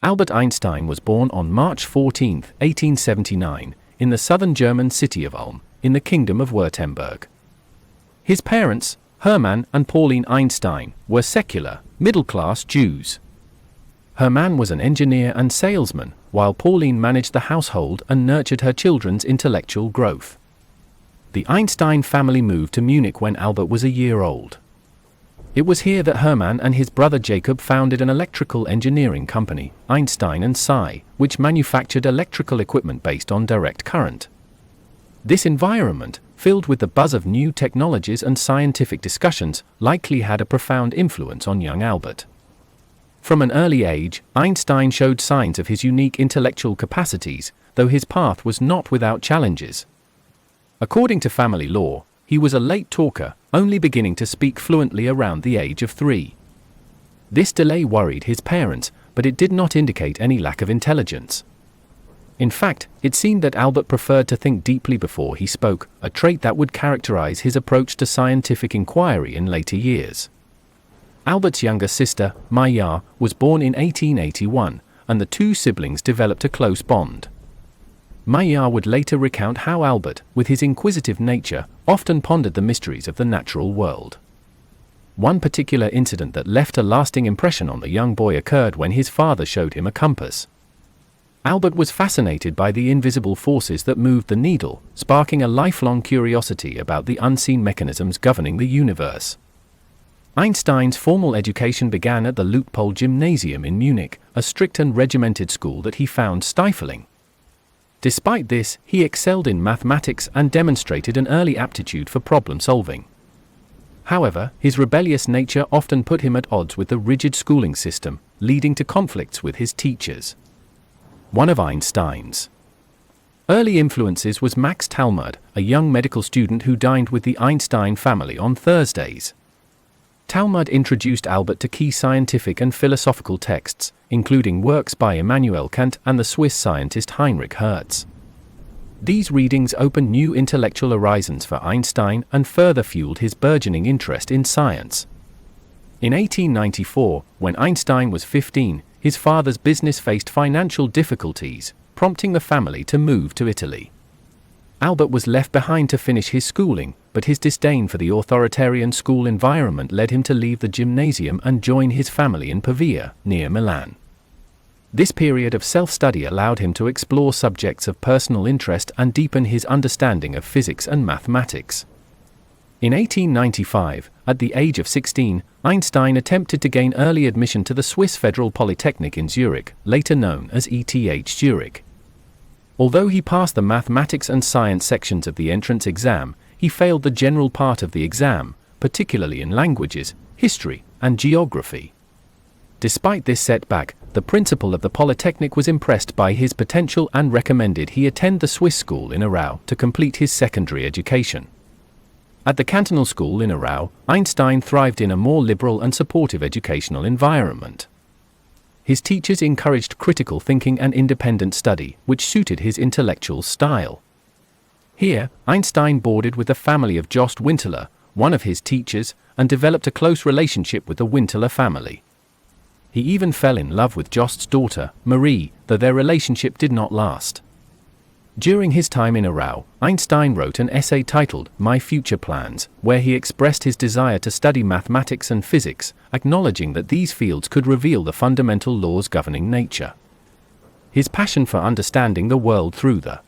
Albert Einstein was born on March 14, 1879, in the southern German city of Ulm, in the Kingdom of Württemberg. His parents, Hermann and Pauline Einstein, were secular, middle-class Jews. Hermann was an engineer and salesman, while Pauline managed the household and nurtured her children's intellectual growth. The Einstein family moved to Munich when Albert was a year old. It was here that Hermann and his brother Jacob founded an electrical engineering company, Einstein & Sy, which manufactured electrical equipment based on direct current. This environment, filled with the buzz of new technologies and scientific discussions, likely had a profound influence on young Albert. From an early age, Einstein showed signs of his unique intellectual capacities, though his path was not without challenges. According to family law, he was a late talker, only beginning to speak fluently around the age of 3. This delay worried his parents, but it did not indicate any lack of intelligence. In fact, it seemed that Albert preferred to think deeply before he spoke, a trait that would characterize his approach to scientific inquiry in later years. Albert's younger sister, Maya, was born in 1881, and the two siblings developed a close bond. Maya would later recount how Albert, with his inquisitive nature, often pondered the mysteries of the natural world. One particular incident that left a lasting impression on the young boy occurred when his father showed him a compass. Albert was fascinated by the invisible forces that moved the needle, sparking a lifelong curiosity about the unseen mechanisms governing the universe. Einstein's formal education began at the Luitpold Gymnasium in Munich, a strict and regimented school that he found stifling. Despite this, he excelled in mathematics and demonstrated an early aptitude for problem-solving. However, his rebellious nature often put him at odds with the rigid schooling system, leading to conflicts with his teachers. One of Einstein's early influences was Max Talmud, a young medical student who dined with the Einstein family on Thursdays. Talmud introduced Albert to key scientific and philosophical texts, including works by Immanuel Kant and the Swiss scientist Heinrich Hertz. These readings opened new intellectual horizons for Einstein and further fueled his burgeoning interest in science. In 1894, when Einstein was 15, his father's business faced financial difficulties, prompting the family to move to Italy. Albert was left behind to finish his schooling, but his disdain for the authoritarian school environment led him to leave the gymnasium and join his family in Pavia, near Milan. This period of self-study allowed him to explore subjects of personal interest and deepen his understanding of physics and mathematics. In 1895, at the age of 16, Einstein attempted to gain early admission to the Swiss Federal Polytechnic in Zurich, later known as ETH Zurich. Although he passed the mathematics and science sections of the entrance exam, he failed the general part of the exam, particularly in languages, history, and geography. Despite this setback, the principal of the Polytechnic was impressed by his potential and recommended he attend the Swiss school in Aarau to complete his secondary education. At the cantonal school in Aarau, Einstein thrived in a more liberal and supportive educational environment. His teachers encouraged critical thinking and independent study, which suited his intellectual style. Here, Einstein boarded with the family of Jost Winteler, one of his teachers, and developed a close relationship with the Winteler family. He even fell in love with Jost's daughter, Marie, though their relationship did not last. During his time in Aarau, Einstein wrote an essay titled My Future Plans, where he expressed his desire to study mathematics and physics, acknowledging that these fields could reveal the fundamental laws governing nature. His passion for understanding the world through the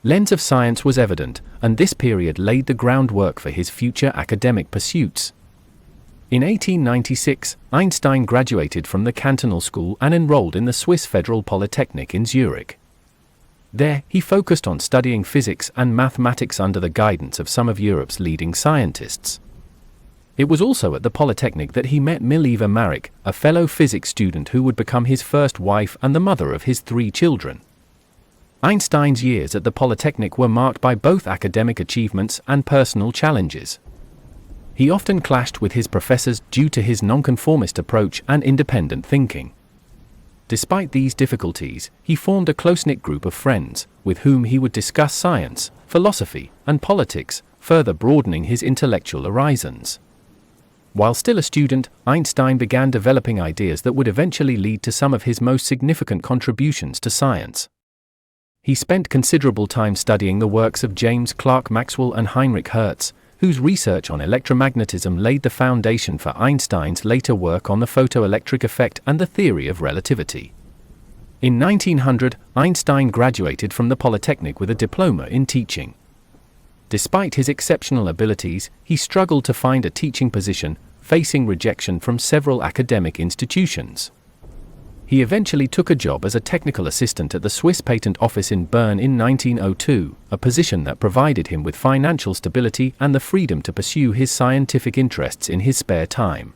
lens of science was evident, and this period laid the groundwork for his future academic pursuits. In 1896, Einstein graduated from the cantonal school and enrolled in the Swiss Federal Polytechnic in Zurich. There, he focused on studying physics and mathematics under the guidance of some of Europe's leading scientists. It was also at the Polytechnic that he met Mileva Maric, a fellow physics student who would become his first wife and the mother of his 3 children. Einstein's years at the Polytechnic were marked by both academic achievements and personal challenges. He often clashed with his professors due to his nonconformist approach and independent thinking. Despite these difficulties, he formed a close-knit group of friends, with whom he would discuss science, philosophy, and politics, further broadening his intellectual horizons. While still a student, Einstein began developing ideas that would eventually lead to some of his most significant contributions to science. He spent considerable time studying the works of James Clerk Maxwell and Heinrich Hertz, whose research on electromagnetism laid the foundation for Einstein's later work on the photoelectric effect and the theory of relativity. In 1900, Einstein graduated from the Polytechnic with a diploma in teaching. Despite his exceptional abilities, he struggled to find a teaching position, facing rejection from several academic institutions. He eventually took a job as a technical assistant at the Swiss Patent Office in Bern in 1902, a position that provided him with financial stability and the freedom to pursue his scientific interests in his spare time.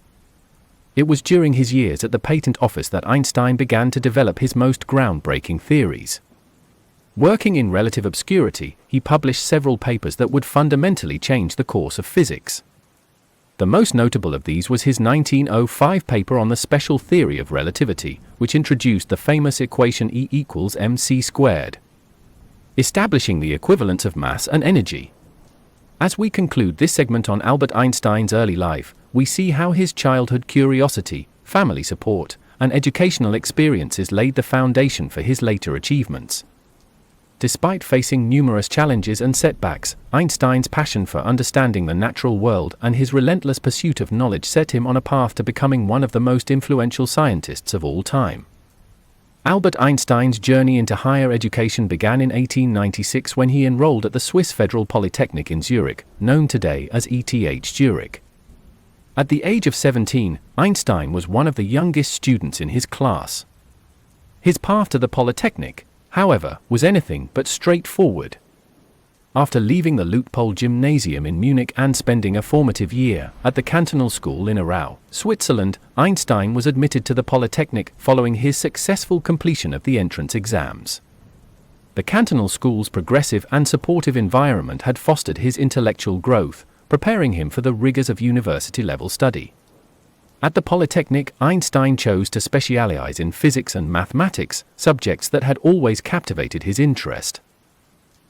It was during his years at the Patent Office that Einstein began to develop his most groundbreaking theories. Working in relative obscurity, he published several papers that would fundamentally change the course of physics. The most notable of these was his 1905 paper on the special theory of relativity, which introduced the famous equation E equals mc squared, establishing the equivalence of mass and energy. As we conclude this segment on Albert Einstein's early life, we see how his childhood curiosity, family support, and educational experiences laid the foundation for his later achievements. Despite facing numerous challenges and setbacks, Einstein's passion for understanding the natural world and his relentless pursuit of knowledge set him on a path to becoming one of the most influential scientists of all time. Albert Einstein's journey into higher education began in 1896 when he enrolled at the Swiss Federal Polytechnic in Zurich, known today as ETH Zurich. At the age of 17, Einstein was one of the youngest students in his class. His path to the Polytechnic, however, was anything but straightforward. After leaving the Luitpold Gymnasium in Munich and spending a formative year at the Cantonal School in Aarau, Switzerland, Einstein was admitted to the Polytechnic following his successful completion of the entrance exams. The Cantonal School's progressive and supportive environment had fostered his intellectual growth, preparing him for the rigors of university-level study. At the Polytechnic, Einstein chose to specialize in physics and mathematics, subjects that had always captivated his interest.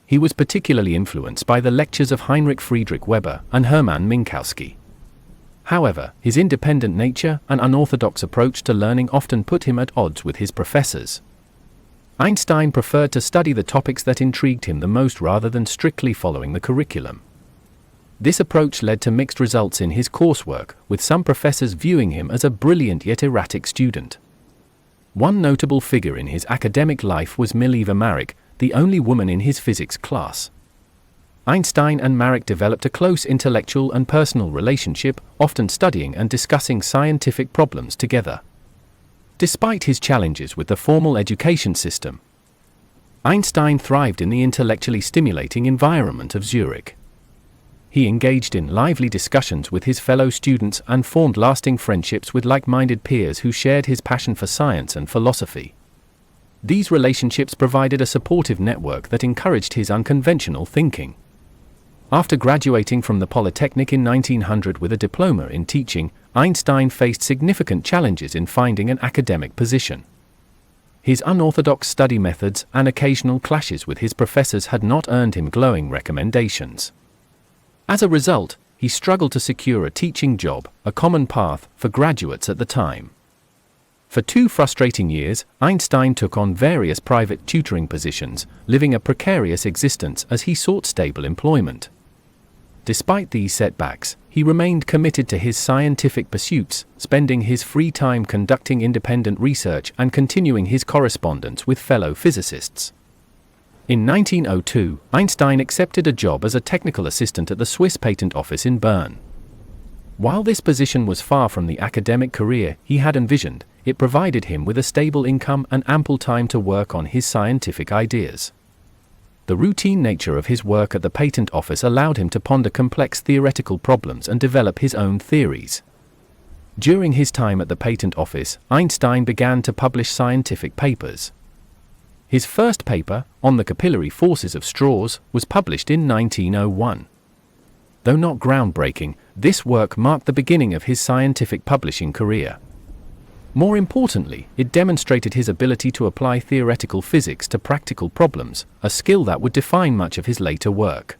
He was particularly influenced by the lectures of Heinrich Friedrich Weber and Hermann Minkowski. However, his independent nature and unorthodox approach to learning often put him at odds with his professors. Einstein preferred to study the topics that intrigued him the most rather than strictly following the curriculum. This approach led to mixed results in his coursework, with some professors viewing him as a brilliant yet erratic student. One notable figure in his academic life was Mileva Maric, the only woman in his physics class. Einstein and Maric developed a close intellectual and personal relationship, often studying and discussing scientific problems together. Despite his challenges with the formal education system, Einstein thrived in the intellectually stimulating environment of Zurich. He engaged in lively discussions with his fellow students and formed lasting friendships with like-minded peers who shared his passion for science and philosophy. These relationships provided a supportive network that encouraged his unconventional thinking. After graduating from the Polytechnic in 1900 with a diploma in teaching, Einstein faced significant challenges in finding an academic position. His unorthodox study methods and occasional clashes with his professors had not earned him glowing recommendations. As a result, he struggled to secure a teaching job, a common path for graduates at the time. For 2 frustrating years, Einstein took on various private tutoring positions, living a precarious existence as he sought stable employment. Despite these setbacks, he remained committed to his scientific pursuits, spending his free time conducting independent research and continuing his correspondence with fellow physicists. In 1902, Einstein accepted a job as a technical assistant at the Swiss Patent Office in Bern. While this position was far from the academic career he had envisioned, it provided him with a stable income and ample time to work on his scientific ideas. The routine nature of his work at the Patent Office allowed him to ponder complex theoretical problems and develop his own theories. During his time at the Patent Office, Einstein began to publish scientific papers. His first paper, on the capillary forces of straws, was published in 1901. Though not groundbreaking, this work marked the beginning of his scientific publishing career. More importantly, it demonstrated his ability to apply theoretical physics to practical problems, a skill that would define much of his later work.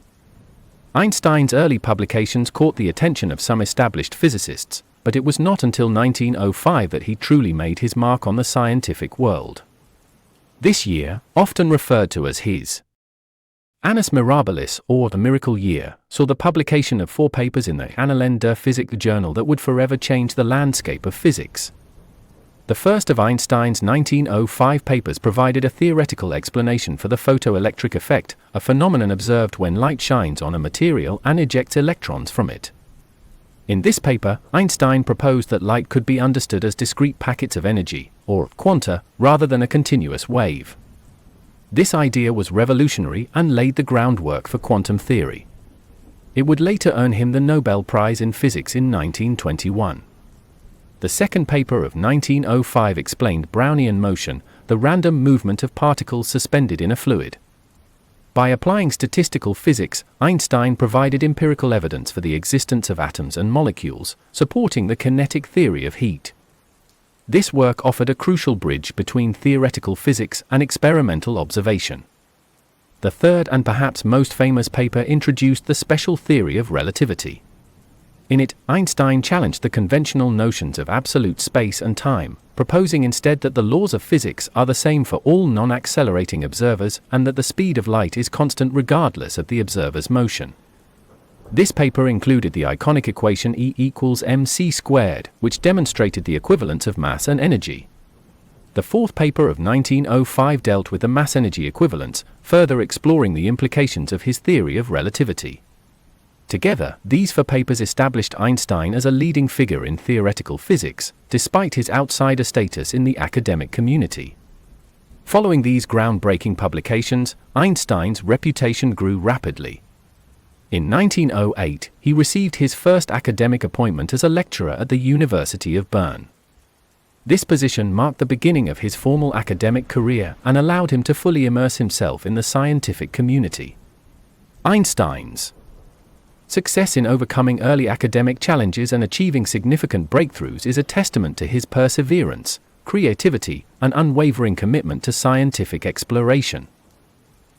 Einstein's early publications caught the attention of some established physicists, but it was not until 1905 that he truly made his mark on the scientific world. This year, often referred to as his Annus Mirabilis, or the Miracle Year, saw the publication of 4 papers in the Annalen der Physik journal that would forever change the landscape of physics. The first of Einstein's 1905 papers provided a theoretical explanation for the photoelectric effect, a phenomenon observed when light shines on a material and ejects electrons from it. In this paper, Einstein proposed that light could be understood as discrete packets of energy, or quanta, rather than a continuous wave. This idea was revolutionary and laid the groundwork for quantum theory. It would later earn him the Nobel Prize in Physics in 1921. The second paper of 1905 explained Brownian motion, the random movement of particles suspended in a fluid. By applying statistical physics, Einstein provided empirical evidence for the existence of atoms and molecules, supporting the kinetic theory of heat. This work offered a crucial bridge between theoretical physics and experimental observation. The third and perhaps most famous paper introduced the special theory of relativity. In it, Einstein challenged the conventional notions of absolute space and time, proposing instead that the laws of physics are the same for all non-accelerating observers and that the speed of light is constant regardless of the observer's motion. This paper included the iconic equation E equals mc squared, which demonstrated the equivalence of mass and energy. The fourth paper of 1905 dealt with the mass-energy equivalence, further exploring the implications of his theory of relativity. Together, these 4 papers established Einstein as a leading figure in theoretical physics, despite his outsider status in the academic community. Following these groundbreaking publications, Einstein's reputation grew rapidly. In 1908, he received his first academic appointment as a lecturer at the University of Bern. This position marked the beginning of his formal academic career and allowed him to fully immerse himself in the scientific community. Einstein's success in overcoming early academic challenges and achieving significant breakthroughs is a testament to his perseverance, creativity, and unwavering commitment to scientific exploration.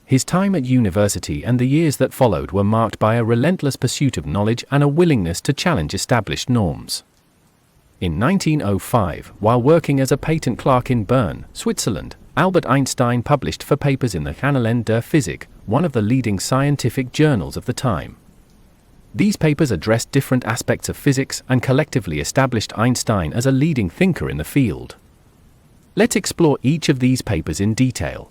His time at university and the years that followed were marked by a relentless pursuit of knowledge and a willingness to challenge established norms. In 1905, while working as a patent clerk in Bern, Switzerland, Albert Einstein published 4 papers in the Annalen der Physik, one of the leading scientific journals of the time. These papers addressed different aspects of physics and collectively established Einstein as a leading thinker in the field. Let's explore each of these papers in detail.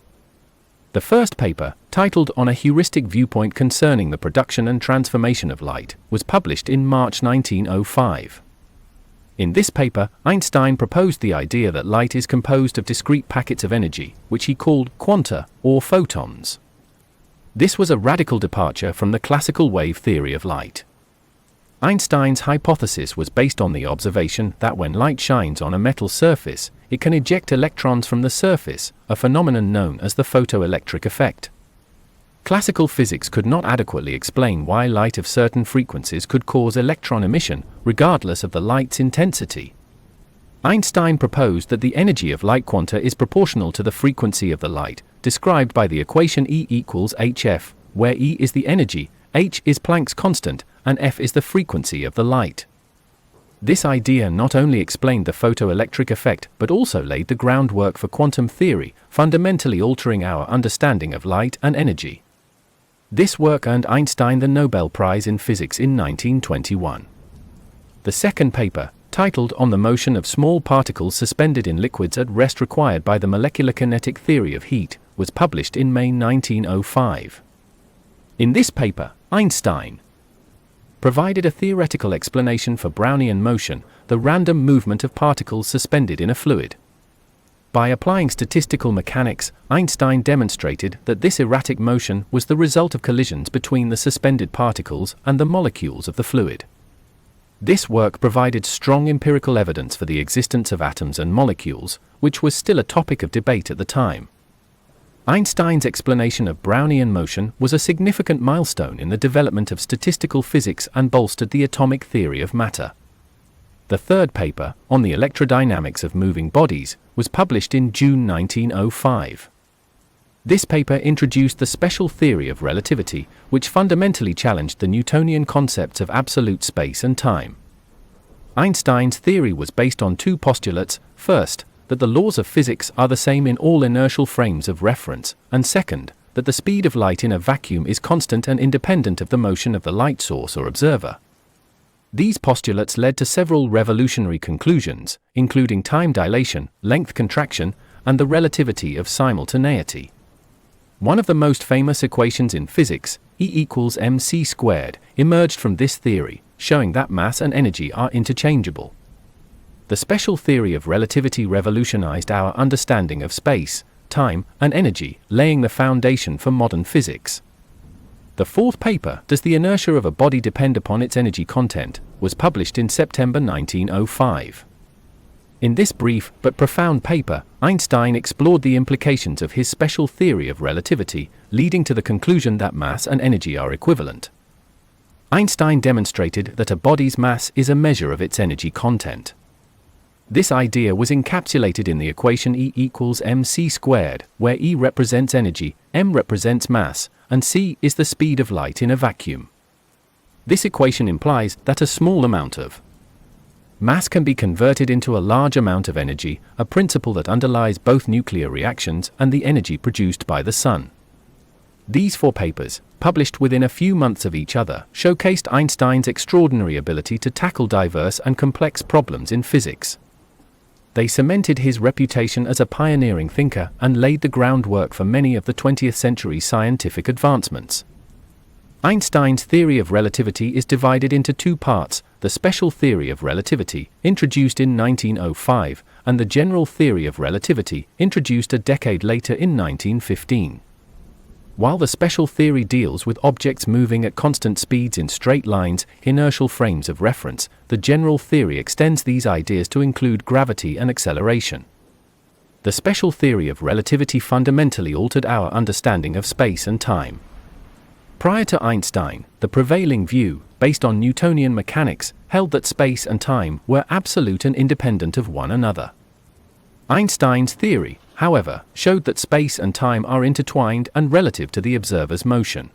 The first paper, titled On a Heuristic Viewpoint Concerning the Production and Transformation of Light, was published in March 1905. In this paper, Einstein proposed the idea that light is composed of discrete packets of energy, which he called quanta, or photons. This was a radical departure from the classical wave theory of light. Einstein's hypothesis was based on the observation that when light shines on a metal surface, it can eject electrons from the surface, a phenomenon known as the photoelectric effect. Classical physics could not adequately explain why light of certain frequencies could cause electron emission, regardless of the light's intensity. Einstein proposed that the energy of light quanta is proportional to the frequency of the light, described by the equation E equals hf, where E is the energy, h is Planck's constant, and f is the frequency of the light. This idea not only explained the photoelectric effect but also laid the groundwork for quantum theory, fundamentally altering our understanding of light and energy. This work earned Einstein the Nobel Prize in Physics in 1921. The second paper, titled On the Motion of Small Particles Suspended in Liquids at Rest Required by the Molecular Kinetic Theory of Heat, was published in May 1905. In this paper, Einstein provided a theoretical explanation for Brownian motion, the random movement of particles suspended in a fluid. By applying statistical mechanics, Einstein demonstrated that this erratic motion was the result of collisions between the suspended particles and the molecules of the fluid. This work provided strong empirical evidence for the existence of atoms and molecules, which was still a topic of debate at the time. Einstein's explanation of Brownian motion was a significant milestone in the development of statistical physics and bolstered the atomic theory of matter. The third paper, on the electrodynamics of moving bodies, was published in June 1905. This paper introduced the special theory of relativity, which fundamentally challenged the Newtonian concepts of absolute space and time. Einstein's theory was based on two postulates: first, that the laws of physics are the same in all inertial frames of reference, and second, that the speed of light in a vacuum is constant and independent of the motion of the light source or observer. These postulates led to several revolutionary conclusions, including time dilation, length contraction, and the relativity of simultaneity. One of the most famous equations in physics, E=mc², emerged from this theory, showing that mass and energy are interchangeable. The special theory of relativity revolutionized our understanding of space, time, and energy, laying the foundation for modern physics. The fourth paper, Does the Inertia of a Body Depend Upon Its Energy Content?, was published in September 1905. In this brief but profound paper, Einstein explored the implications of his special theory of relativity, leading to the conclusion that mass and energy are equivalent. Einstein demonstrated that a body's mass is a measure of its energy content. This idea was encapsulated in the equation E=mc², where E represents energy, m represents mass, and c is the speed of light in a vacuum. This equation implies that a small amount of mass can be converted into a large amount of energy, a principle that underlies both nuclear reactions and the energy produced by the sun. These four papers, published within a few months of each other, showcased Einstein's extraordinary ability to tackle diverse and complex problems in physics. They cemented his reputation as a pioneering thinker and laid the groundwork for many of the 20th century's scientific advancements. Einstein's theory of relativity is divided into two parts: the special theory of relativity, introduced in 1905, and the general theory of relativity, introduced a decade later in 1915. While the special theory deals with objects moving at constant speeds in straight lines, inertial frames of reference, the general theory extends these ideas to include gravity and acceleration. The special theory of relativity fundamentally altered our understanding of space and time. Prior to Einstein, the prevailing view, based on Newtonian mechanics, held that space and time were absolute and independent of one another. Einstein's theory, however, showed that space and time are intertwined and relative to the observer's motion.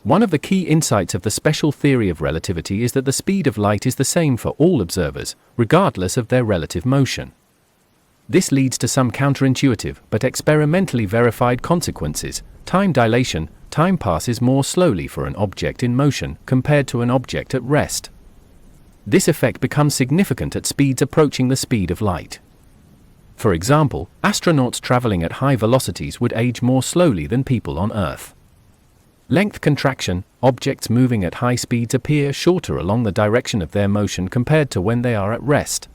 One of the key insights of the special theory of relativity is that the speed of light is the same for all observers, regardless of their relative motion. This leads to some counterintuitive but experimentally verified consequences. Time dilation: time passes more slowly for an object in motion compared to an object at rest. This effect becomes significant at speeds approaching the speed of light. For example, astronauts traveling at high velocities would age more slowly than people on Earth. Length contraction: objects moving at high speeds appear shorter along the direction of their motion compared to when they are at rest.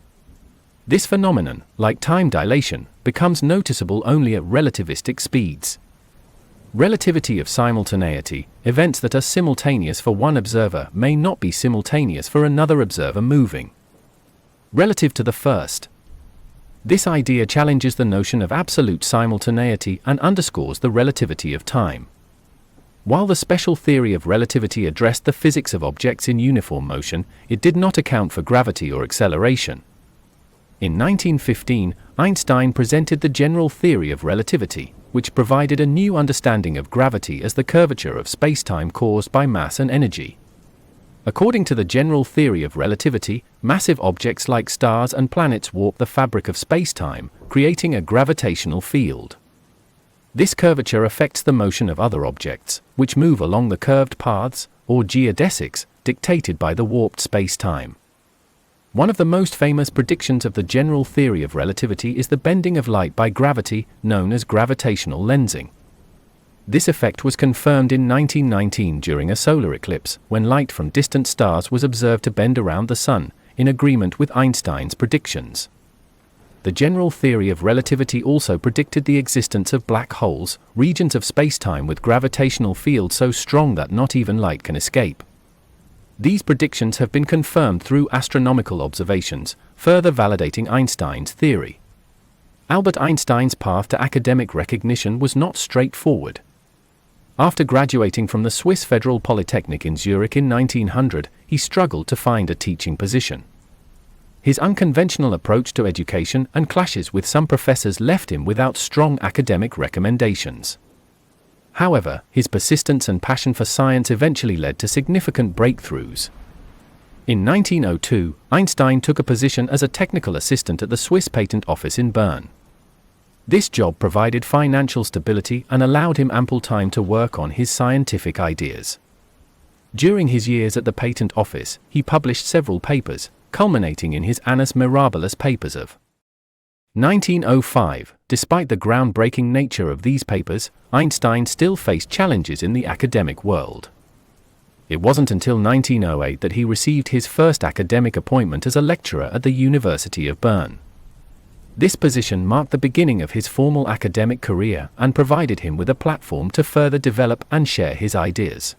This phenomenon, like time dilation, becomes noticeable only at relativistic speeds. Relativity of simultaneity: events that are simultaneous for one observer may not be simultaneous for another observer moving. Relative to the first. This idea challenges the notion of absolute simultaneity and underscores the relativity of time. While the special theory of relativity addressed the physics of objects in uniform motion, it did not account for gravity or acceleration. In 1915, Einstein presented the general theory of relativity, which provided a new understanding of gravity as the curvature of spacetime caused by mass and energy. According to the general theory of relativity, massive objects like stars and planets warp the fabric of spacetime, creating a gravitational field. This curvature affects the motion of other objects, which move along the curved paths, or geodesics, dictated by the warped spacetime. One of the most famous predictions of the general theory of relativity is the bending of light by gravity, known as gravitational lensing. This effect was confirmed in 1919 during a solar eclipse, when light from distant stars was observed to bend around the Sun, in agreement with Einstein's predictions. The general theory of relativity also predicted the existence of black holes, regions of spacetime with gravitational fields so strong that not even light can escape. These predictions have been confirmed through astronomical observations, further validating Einstein's theory. Albert Einstein's path to academic recognition was not straightforward. After graduating from the Swiss Federal Polytechnic in Zurich in 1900, he struggled to find a teaching position. His unconventional approach to education and clashes with some professors left him without strong academic recommendations. However, his persistence and passion for science eventually led to significant breakthroughs. In 1902, Einstein took a position as a technical assistant at the Swiss Patent Office in Bern. This job provided financial stability and allowed him ample time to work on his scientific ideas. During his years at the Patent Office, he published several papers, culminating in his Annus Mirabilis papers of 1905. Despite the groundbreaking nature of these papers, Einstein still faced challenges in the academic world. It wasn't until 1908 that he received his first academic appointment as a lecturer at the University of Bern. This position marked the beginning of his formal academic career and provided him with a platform to further develop and share his ideas.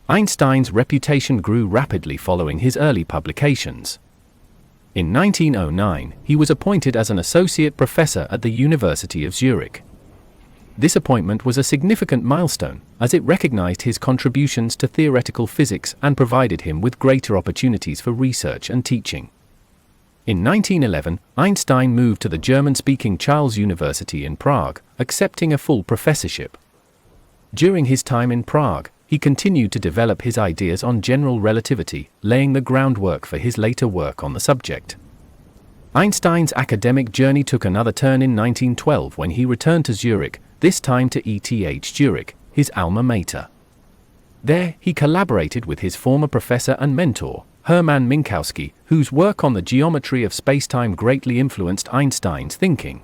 Einstein's reputation grew rapidly following his early publications. In 1909, he was appointed as an associate professor at the University of Zurich. This appointment was a significant milestone, as it recognized his contributions to theoretical physics and provided him with greater opportunities for research and teaching. In 1911, Einstein moved to the German-speaking Charles University in Prague, accepting a full professorship. During his time in Prague, he continued to develop his ideas on general relativity, laying the groundwork for his later work on the subject. Einstein's academic journey took another turn in 1912 when he returned to Zurich, this time to ETH Zurich, his alma mater. There, he collaborated with his former professor and mentor, Hermann Minkowski, whose work on the geometry of spacetime greatly influenced Einstein's thinking.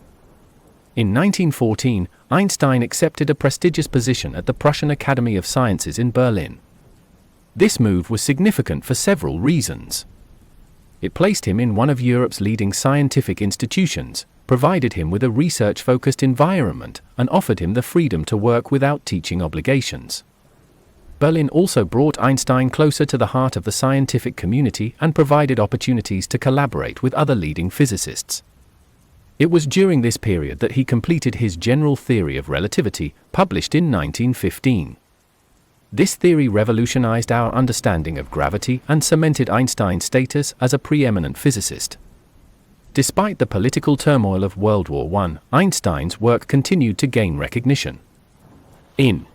In 1914, Einstein accepted a prestigious position at the Prussian Academy of Sciences in Berlin. This move was significant for several reasons. It placed him in one of Europe's leading scientific institutions, provided him with a research-focused environment, and offered him the freedom to work without teaching obligations. Berlin also brought Einstein closer to the heart of the scientific community and provided opportunities to collaborate with other leading physicists. It was during this period that he completed his general theory of relativity, published in 1915. This theory revolutionized our understanding of gravity and cemented Einstein's status as a preeminent physicist. Despite the political turmoil of World War I, Einstein's work continued to gain recognition. In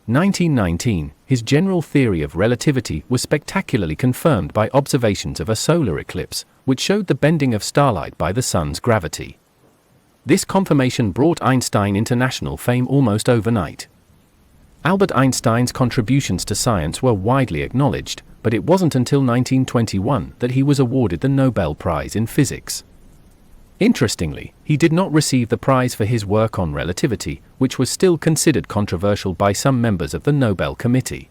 1919, his general theory of relativity was spectacularly confirmed by observations of a solar eclipse, which showed the bending of starlight by the sun's gravity. This confirmation brought Einstein international fame almost overnight. Albert Einstein's contributions to science were widely acknowledged, but it wasn't until 1921 that he was awarded the Nobel Prize in Physics. Interestingly, he did not receive the prize for his work on relativity, which was still considered controversial by some members of the Nobel Committee.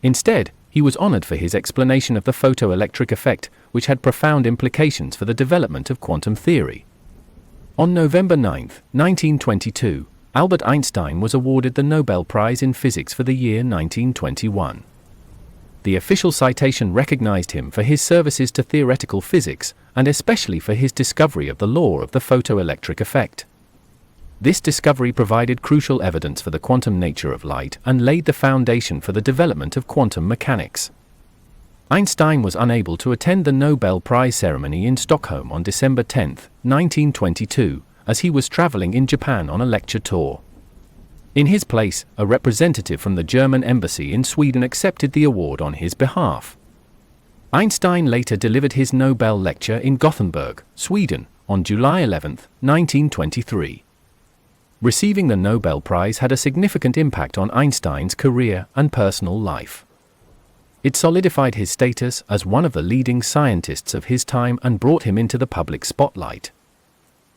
Instead, he was honored for his explanation of the photoelectric effect, which had profound implications for the development of quantum theory. On November 9, 1922, Albert Einstein was awarded the Nobel Prize in Physics for the year 1921. The official citation recognized him for his services to theoretical physics, and especially for his discovery of the law of the photoelectric effect. This discovery provided crucial evidence for the quantum nature of light and laid the foundation for the development of quantum mechanics. Einstein was unable to attend the Nobel Prize ceremony in Stockholm on December 10, 1922, as he was traveling in Japan on a lecture tour. In his place, a representative from the German embassy in Sweden accepted the award on his behalf. Einstein later delivered his Nobel lecture in Gothenburg, Sweden, on July 11, 1923. Receiving the Nobel Prize had a significant impact on Einstein's career and personal life. It solidified his status as one of the leading scientists of his time and brought him into the public spotlight.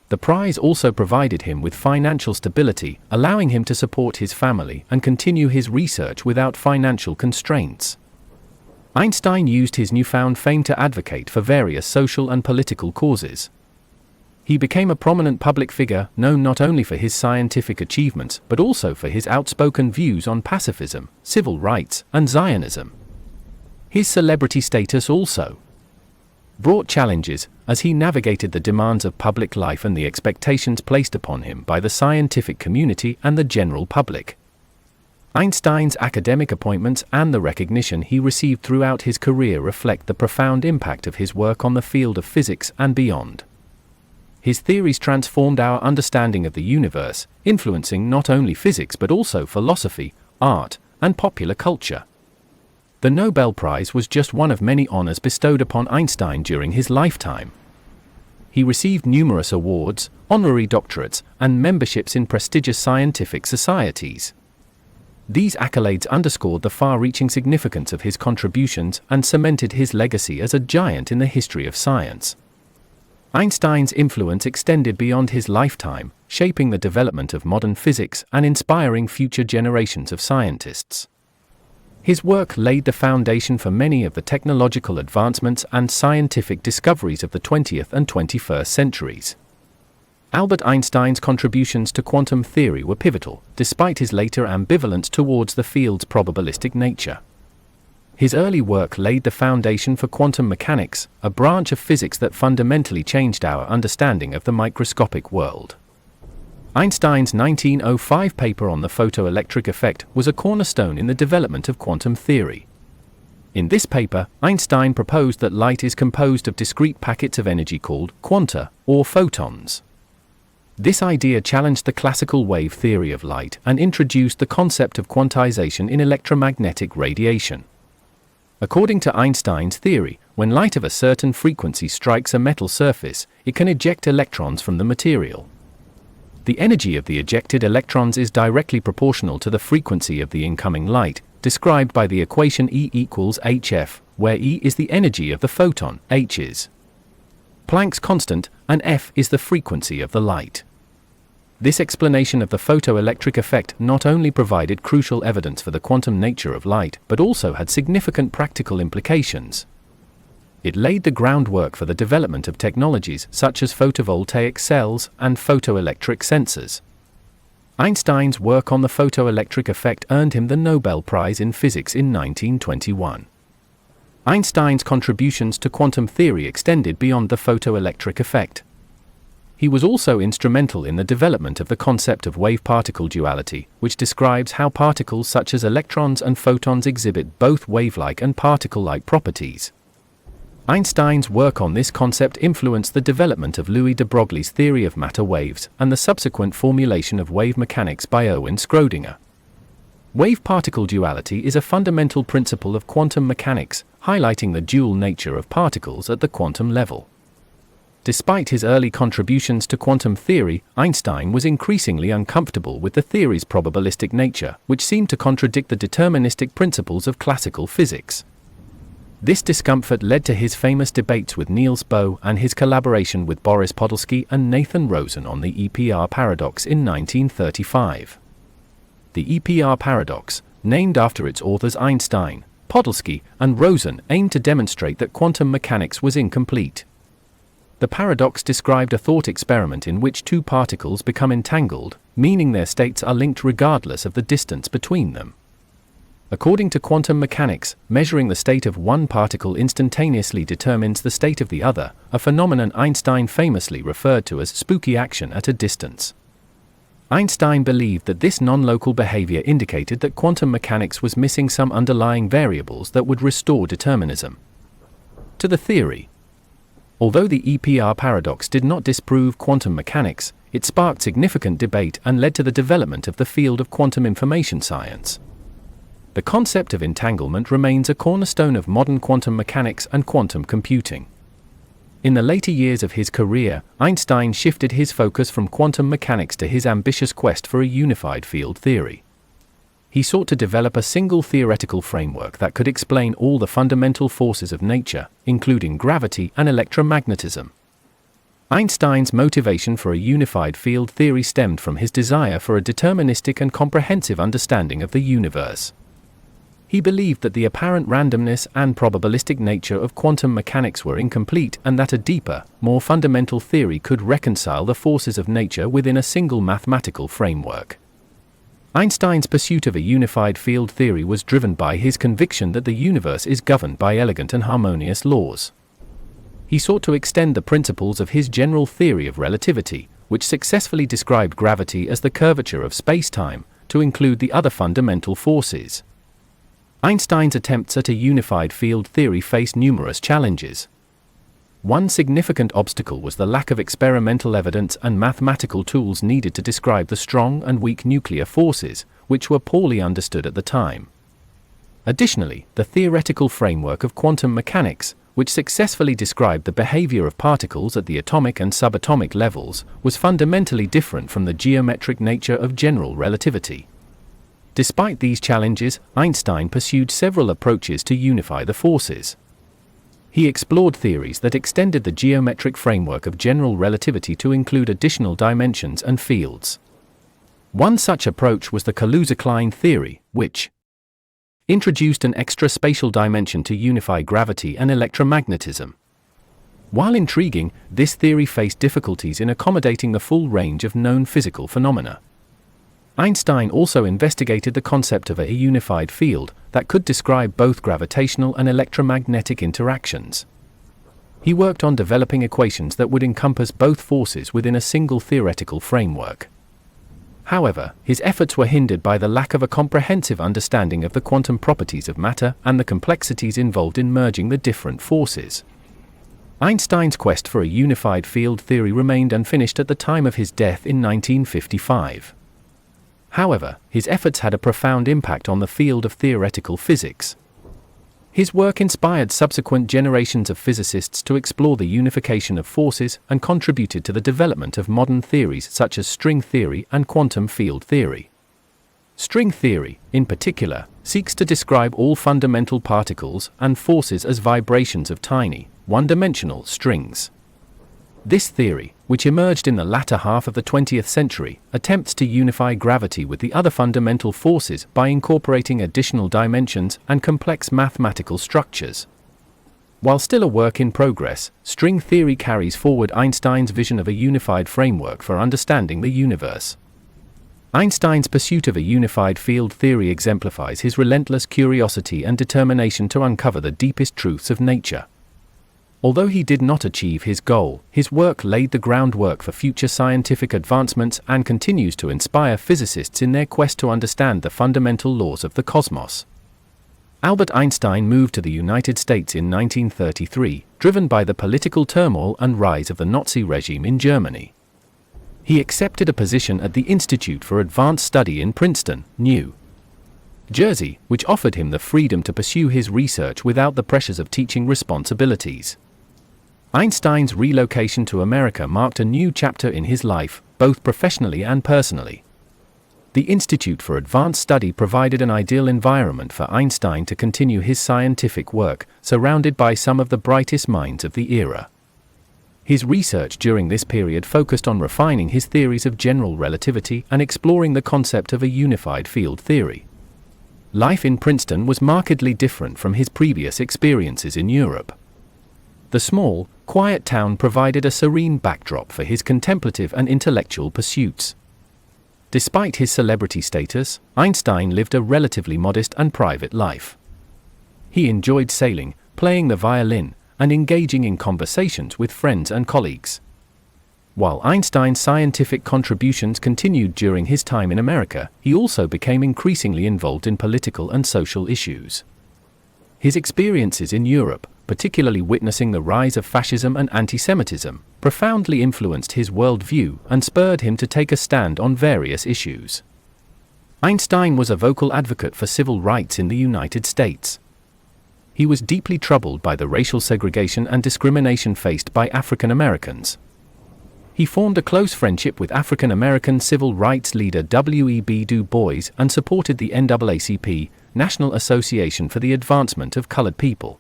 The prize also provided him with financial stability, allowing him to support his family and continue his research without financial constraints. Einstein used his newfound fame to advocate for various social and political causes. He became a prominent public figure, known not only for his scientific achievements but also for his outspoken views on pacifism, civil rights, and Zionism. His celebrity status also brought challenges, as he navigated the demands of public life and the expectations placed upon him by the scientific community and the general public. Einstein's academic appointments and the recognition he received throughout his career reflect the profound impact of his work on the field of physics and beyond. His theories transformed our understanding of the universe, influencing not only physics but also philosophy, art, and popular culture. The Nobel Prize was just one of many honors bestowed upon Einstein during his lifetime. He received numerous awards, honorary doctorates, and memberships in prestigious scientific societies. These accolades underscored the far-reaching significance of his contributions and cemented his legacy as a giant in the history of science. Einstein's influence extended beyond his lifetime, shaping the development of modern physics and inspiring future generations of scientists. His work laid the foundation for many of the technological advancements and scientific discoveries of the 20th and 21st centuries. Albert Einstein's contributions to quantum theory were pivotal, despite his later ambivalence towards the field's probabilistic nature. His early work laid the foundation for quantum mechanics, a branch of physics that fundamentally changed our understanding of the microscopic world. Einstein's 1905 paper on the photoelectric effect was a cornerstone in the development of quantum theory. In this paper, Einstein proposed that light is composed of discrete packets of energy called quanta, or photons. This idea challenged the classical wave theory of light and introduced the concept of quantization in electromagnetic radiation. According to Einstein's theory, when light of a certain frequency strikes a metal surface, it can eject electrons from the material. The energy of the ejected electrons is directly proportional to the frequency of the incoming light, described by the equation E equals hf, where E is the energy of the photon, h is Planck's constant, and f is the frequency of the light. This explanation of the photoelectric effect not only provided crucial evidence for the quantum nature of light, but also had significant practical implications. It laid the groundwork for the development of technologies such as photovoltaic cells and photoelectric sensors. Einstein's work on the photoelectric effect earned him the Nobel Prize in Physics in 1921. Einstein's contributions to quantum theory extended beyond the photoelectric effect. He was also instrumental in the development of the concept of wave-particle duality, which describes how particles such as electrons and photons exhibit both wave-like and particle-like properties. Einstein's work on this concept influenced the development of Louis de Broglie's theory of matter waves and the subsequent formulation of wave mechanics by Erwin Schrödinger. Wave-particle duality is a fundamental principle of quantum mechanics, highlighting the dual nature of particles at the quantum level. Despite his early contributions to quantum theory, Einstein was increasingly uncomfortable with the theory's probabilistic nature, which seemed to contradict the deterministic principles of classical physics. This discomfort led to his famous debates with Niels Bohr and his collaboration with Boris Podolsky and Nathan Rosen on the EPR paradox in 1935. The EPR paradox, named after its authors Einstein, Podolsky, and Rosen, aimed to demonstrate that quantum mechanics was incomplete. The paradox described a thought experiment in which two particles become entangled, meaning their states are linked regardless of the distance between them. According to quantum mechanics, measuring the state of one particle instantaneously determines the state of the other, a phenomenon Einstein famously referred to as spooky action at a distance. Einstein believed that this non-local behavior indicated that quantum mechanics was missing some underlying variables that would restore determinism to the theory. Although the EPR paradox did not disprove quantum mechanics, it sparked significant debate and led to the development of the field of quantum information science. The concept of entanglement remains a cornerstone of modern quantum mechanics and quantum computing. In the later years of his career, Einstein shifted his focus from quantum mechanics to his ambitious quest for a unified field theory. He sought to develop a single theoretical framework that could explain all the fundamental forces of nature, including gravity and electromagnetism. Einstein's motivation for a unified field theory stemmed from his desire for a deterministic and comprehensive understanding of the universe. He believed that the apparent randomness and probabilistic nature of quantum mechanics were incomplete and that a deeper, more fundamental theory could reconcile the forces of nature within a single mathematical framework. Einstein's pursuit of a unified field theory was driven by his conviction that the universe is governed by elegant and harmonious laws. He sought to extend the principles of his general theory of relativity, which successfully described gravity as the curvature of space-time, to include the other fundamental forces. Einstein's attempts at a unified field theory faced numerous challenges. One significant obstacle was the lack of experimental evidence and mathematical tools needed to describe the strong and weak nuclear forces, which were poorly understood at the time. Additionally, the theoretical framework of quantum mechanics, which successfully described the behavior of particles at the atomic and subatomic levels, was fundamentally different from the geometric nature of general relativity. Despite these challenges, Einstein pursued several approaches to unify the forces. He explored theories that extended the geometric framework of general relativity to include additional dimensions and fields. One such approach was the Kaluza-Klein theory, which introduced an extra spatial dimension to unify gravity and electromagnetism. While intriguing, this theory faced difficulties in accommodating the full range of known physical phenomena. Einstein also investigated the concept of a unified field that could describe both gravitational and electromagnetic interactions. He worked on developing equations that would encompass both forces within a single theoretical framework. However, his efforts were hindered by the lack of a comprehensive understanding of the quantum properties of matter and the complexities involved in merging the different forces. Einstein's quest for a unified field theory remained unfinished at the time of his death in 1955. However, his efforts had a profound impact on the field of theoretical physics. His work inspired subsequent generations of physicists to explore the unification of forces and contributed to the development of modern theories such as string theory and quantum field theory. String theory, in particular, seeks to describe all fundamental particles and forces as vibrations of tiny, one-dimensional strings. This theory, which emerged in the latter half of the 20th century, attempts to unify gravity with the other fundamental forces by incorporating additional dimensions and complex mathematical structures. While still a work in progress, string theory carries forward Einstein's vision of a unified framework for understanding the universe. Einstein's pursuit of a unified field theory exemplifies his relentless curiosity and determination to uncover the deepest truths of nature. Although he did not achieve his goal, his work laid the groundwork for future scientific advancements and continues to inspire physicists in their quest to understand the fundamental laws of the cosmos. Albert Einstein moved to the United States in 1933, driven by the political turmoil and rise of the Nazi regime in Germany. He accepted a position at the Institute for Advanced Study in Princeton, New Jersey, which offered him the freedom to pursue his research without the pressures of teaching responsibilities. Einstein's relocation to America marked a new chapter in his life, both professionally and personally. The Institute for Advanced Study provided an ideal environment for Einstein to continue his scientific work, surrounded by some of the brightest minds of the era. His research during this period focused on refining his theories of general relativity and exploring the concept of a unified field theory. Life in Princeton was markedly different from his previous experiences in Europe. The small, quiet town provided a serene backdrop for his contemplative and intellectual pursuits. Despite his celebrity status, Einstein lived a relatively modest and private life. He enjoyed sailing, playing the violin, and engaging in conversations with friends and colleagues. While Einstein's scientific contributions continued during his time in America, he also became increasingly involved in political and social issues. His experiences in Europe, particularly witnessing the rise of fascism and anti-Semitism, profoundly influenced his worldview and spurred him to take a stand on various issues. Einstein was a vocal advocate for civil rights in the United States. He was deeply troubled by the racial segregation and discrimination faced by African Americans. He formed a close friendship with African American civil rights leader W.E.B. Du Bois and supported the NAACP, National Association for the Advancement of Colored People.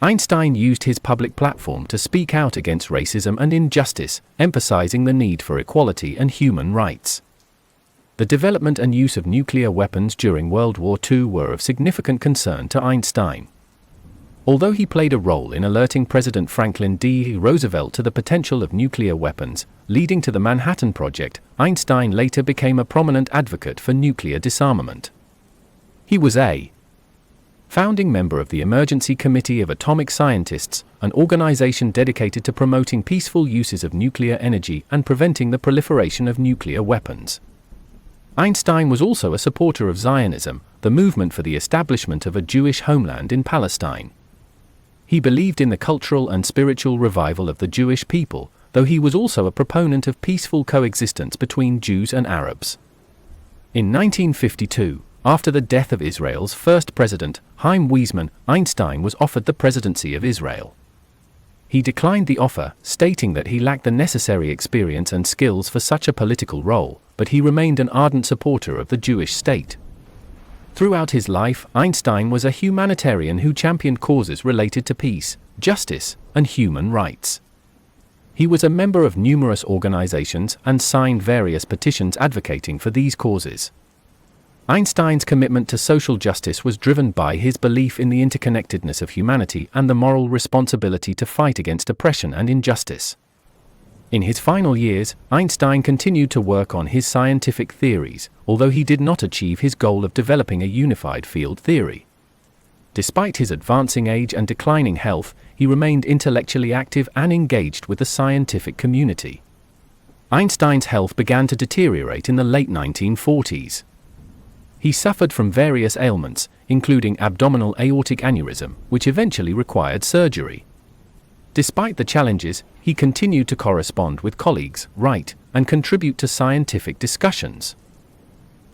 Einstein used his public platform to speak out against racism and injustice, emphasizing the need for equality and human rights. The development and use of nuclear weapons during World War II were of significant concern to Einstein. Although he played a role in alerting President Franklin D. Roosevelt to the potential of nuclear weapons, leading to the Manhattan Project, Einstein later became a prominent advocate for nuclear disarmament. He was a founding member of the Emergency Committee of Atomic Scientists, an organization dedicated to promoting peaceful uses of nuclear energy and preventing the proliferation of nuclear weapons. Einstein was also a supporter of Zionism, the movement for the establishment of a Jewish homeland in Palestine. He believed in the cultural and spiritual revival of the Jewish people, though he was also a proponent of peaceful coexistence between Jews and Arabs. In 1952, After the death of Israel's first president, Chaim Weizmann, Einstein was offered the presidency of Israel. He declined the offer, stating that he lacked the necessary experience and skills for such a political role, but he remained an ardent supporter of the Jewish state. Throughout his life, Einstein was a humanitarian who championed causes related to peace, justice, and human rights. He was a member of numerous organizations and signed various petitions advocating for these causes. Einstein's commitment to social justice was driven by his belief in the interconnectedness of humanity and the moral responsibility to fight against oppression and injustice. In his final years, Einstein continued to work on his scientific theories, although he did not achieve his goal of developing a unified field theory. Despite his advancing age and declining health, he remained intellectually active and engaged with the scientific community. Einstein's health began to deteriorate in the late 1940s. He suffered from various ailments, including abdominal aortic aneurysm, which eventually required surgery. Despite the challenges, he continued to correspond with colleagues, write, and contribute to scientific discussions.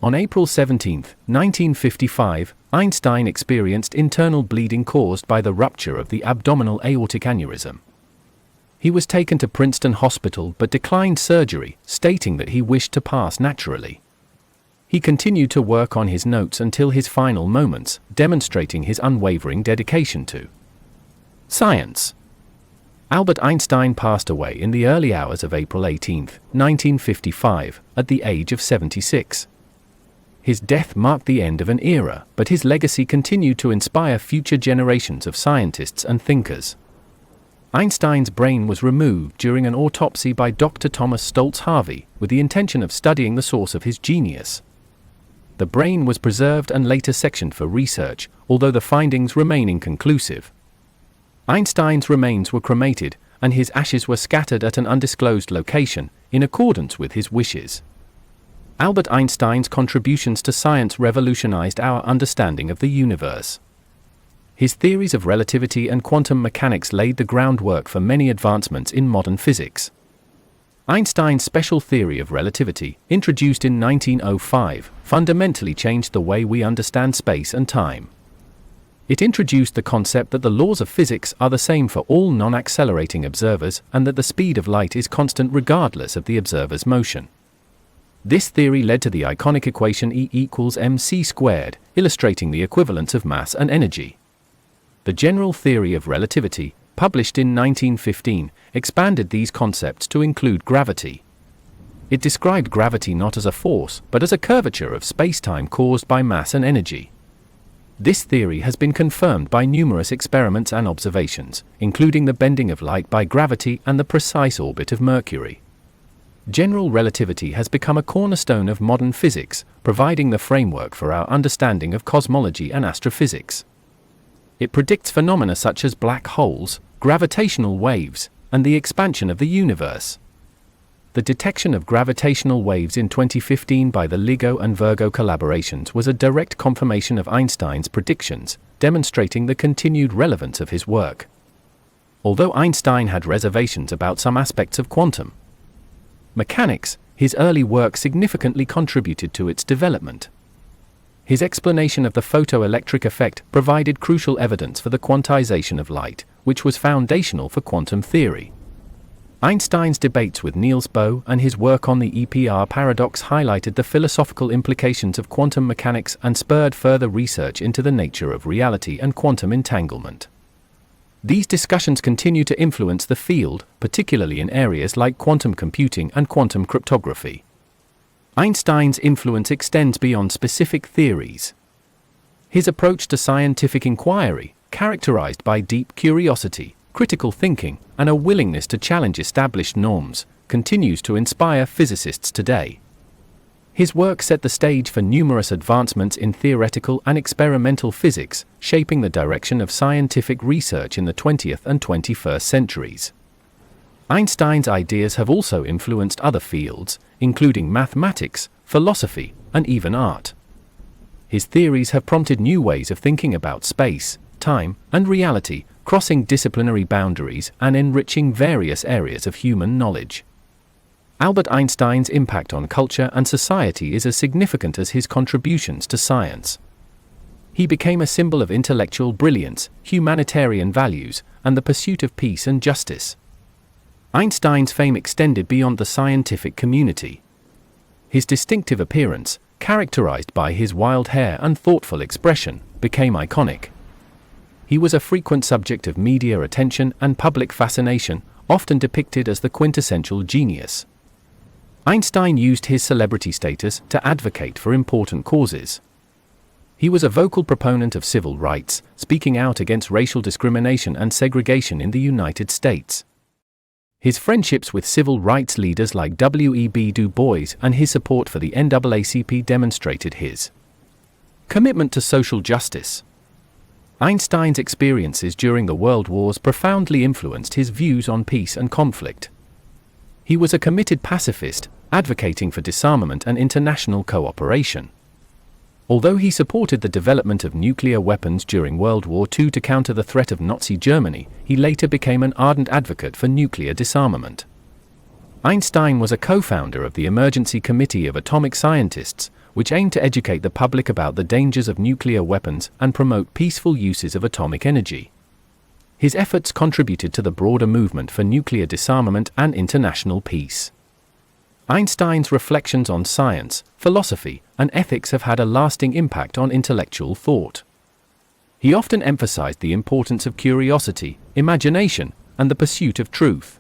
On April 17, 1955, Einstein experienced internal bleeding caused by the rupture of the abdominal aortic aneurysm. He was taken to Princeton Hospital but declined surgery, stating that he wished to pass naturally. He continued to work on his notes until his final moments, demonstrating his unwavering dedication to science. Albert Einstein passed away in the early hours of April 18, 1955, at the age of 76. His death marked the end of an era, but his legacy continued to inspire future generations of scientists and thinkers. Einstein's brain was removed during an autopsy by Dr. Thomas Stoltz Harvey, with the intention of studying the source of his genius. The brain was preserved and later sectioned for research, although the findings remain inconclusive. Einstein's remains were cremated, and his ashes were scattered at an undisclosed location, in accordance with his wishes. Albert Einstein's contributions to science revolutionized our understanding of the universe. His theories of relativity and quantum mechanics laid the groundwork for many advancements in modern physics. Einstein's special theory of relativity, introduced in 1905, fundamentally changed the way we understand space and time. It introduced the concept that the laws of physics are the same for all non-accelerating observers and that the speed of light is constant regardless of the observer's motion. This theory led to the iconic equation E equals mc squared, illustrating the equivalence of mass and energy. The general theory of relativity, published in 1915, expanded these concepts to include gravity. It described gravity not as a force, but as a curvature of space-time caused by mass and energy. This theory has been confirmed by numerous experiments and observations, including the bending of light by gravity and the precise orbit of Mercury. General relativity has become a cornerstone of modern physics, providing the framework for our understanding of cosmology and astrophysics. It predicts phenomena such as black holes, gravitational waves, and the expansion of the universe. The detection of gravitational waves in 2015 by the LIGO and Virgo collaborations was a direct confirmation of Einstein's predictions, demonstrating the continued relevance of his work. Although Einstein had reservations about some aspects of quantum mechanics, his early work significantly contributed to its development. His explanation of the photoelectric effect provided crucial evidence for the quantization of light, which was foundational for quantum theory. Einstein's debates with Niels Bohr and his work on the EPR paradox highlighted the philosophical implications of quantum mechanics and spurred further research into the nature of reality and quantum entanglement. These discussions continue to influence the field, particularly in areas like quantum computing and quantum cryptography. Einstein's influence extends beyond specific theories. His approach to scientific inquiry, characterized by deep curiosity, critical thinking, and a willingness to challenge established norms, continues to inspire physicists today. His work set the stage for numerous advancements in theoretical and experimental physics, shaping the direction of scientific research in the 20th and 21st centuries. Einstein's ideas have also influenced other fields, including mathematics, philosophy, and even art. His theories have prompted new ways of thinking about space, time, and reality, crossing disciplinary boundaries and enriching various areas of human knowledge. Albert Einstein's impact on culture and society is as significant as his contributions to science. He became a symbol of intellectual brilliance, humanitarian values, and the pursuit of peace and justice. Einstein's fame extended beyond the scientific community. His distinctive appearance, characterized by his wild hair and thoughtful expression, became iconic. He was a frequent subject of media attention and public fascination, often depicted as the quintessential genius. Einstein used his celebrity status to advocate for important causes. He was a vocal proponent of civil rights, speaking out against racial discrimination and segregation in the United States. His friendships with civil rights leaders like W.E.B. Du Bois and his support for the NAACP demonstrated his commitment to social justice. Einstein's experiences during the World Wars profoundly influenced his views on peace and conflict. He was a committed pacifist, advocating for disarmament and international cooperation. Although he supported the development of nuclear weapons during World War II to counter the threat of Nazi Germany, he later became an ardent advocate for nuclear disarmament. Einstein was a co-founder of the Emergency Committee of Atomic Scientists, which aimed to educate the public about the dangers of nuclear weapons and promote peaceful uses of atomic energy. His efforts contributed to the broader movement for nuclear disarmament and international peace. Einstein's reflections on science, philosophy, and ethics have had a lasting impact on intellectual thought. He often emphasized the importance of curiosity, imagination, and the pursuit of truth.